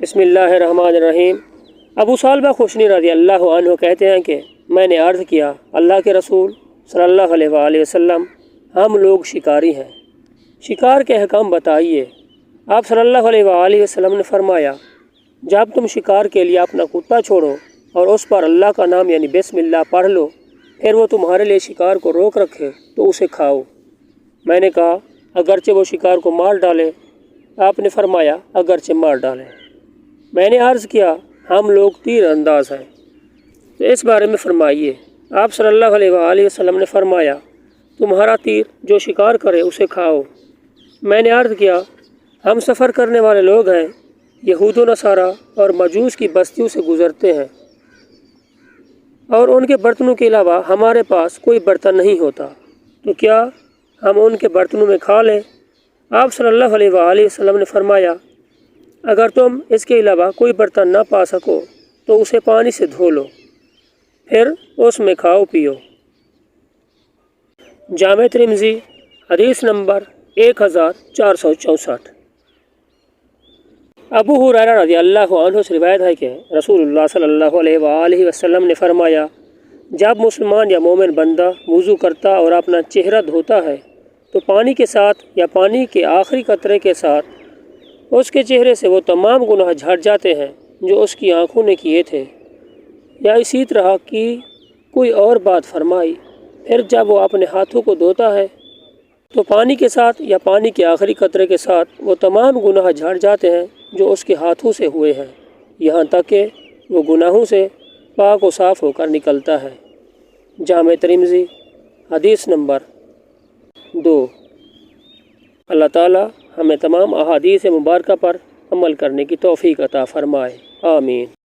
بسم اللہ الرحمن الرحیم۔ ابو صالبہ خشنی رضی اللہ عنہ کہتے ہیں کہ میں نے عرض کیا، اللہ کے رسول صلی اللہ علیہ وآلہ وسلم، ہم لوگ شکاری ہیں، شکار کے احکام بتائیے۔ آپ صلی اللہ علیہ وآلہ وسلم نے فرمایا، جب تم شکار کے لیے اپنا کتا چھوڑو اور اس پر اللہ کا نام یعنی بسم اللہ پڑھ لو، پھر وہ تمہارے لیے شکار کو روک رکھے تو اسے کھاؤ۔ میں نے کہا، اگرچہ وہ شکار کو مار ڈالے؟ آپ نے فرمایا، اگرچہ مار ڈالے۔ میں نے عرض کیا، ہم لوگ تیر انداز ہیں، تو اس بارے میں فرمائیے۔ آپ صلی اللہ علیہ وآلہ وسلم نے فرمایا، تمہارا تیر جو شکار کرے اسے کھاؤ۔ میں نے عرض کیا، ہم سفر کرنے والے لوگ ہیں، یہود و نصارہ اور مجوس کی بستیوں سے گزرتے ہیں، اور ان کے برتنوں کے علاوہ ہمارے پاس کوئی برتن نہیں ہوتا، تو کیا ہم ان کے برتنوں میں کھا لیں؟ آپ صلی اللہ علیہ وآلہ وسلم نے فرمایا، اگر تم اس کے علاوہ کوئی برتن نہ پا سکو تو اسے پانی سے دھو لو، پھر اس میں کھاؤ پیو۔ جامع ترمذی حدیث نمبر 1464۔ ابو ہریرہ رضی اللہ عنہ سے روایت ہے کہ رسول اللہ صلی اللہ علیہ وآلہ وسلم نے فرمایا، جب مسلمان یا مومن بندہ وضو کرتا اور اپنا چہرہ دھوتا ہے تو پانی کے ساتھ یا پانی کے آخری قطرے کے ساتھ اس کے چہرے سے وہ تمام گناہ جھڑ جاتے ہیں جو اس کی آنکھوں نے کیے تھے، یا اسی طرح کی کوئی اور بات فرمائی۔ پھر جب وہ اپنے ہاتھوں کو دھوتا ہے تو پانی کے ساتھ یا پانی کے آخری قطرے کے ساتھ وہ تمام گناہ جھڑ جاتے ہیں جو اس کے ہاتھوں سے ہوئے ہیں، یہاں تک کہ وہ گناہوں سے پاک و صاف ہو کر نکلتا ہے۔ جامع ترمذی حدیث نمبر 2۔ اللہ تعالی ہمیں تمام احادیث مبارکہ پر عمل کرنے کی توفیق عطا فرمائے، آمین۔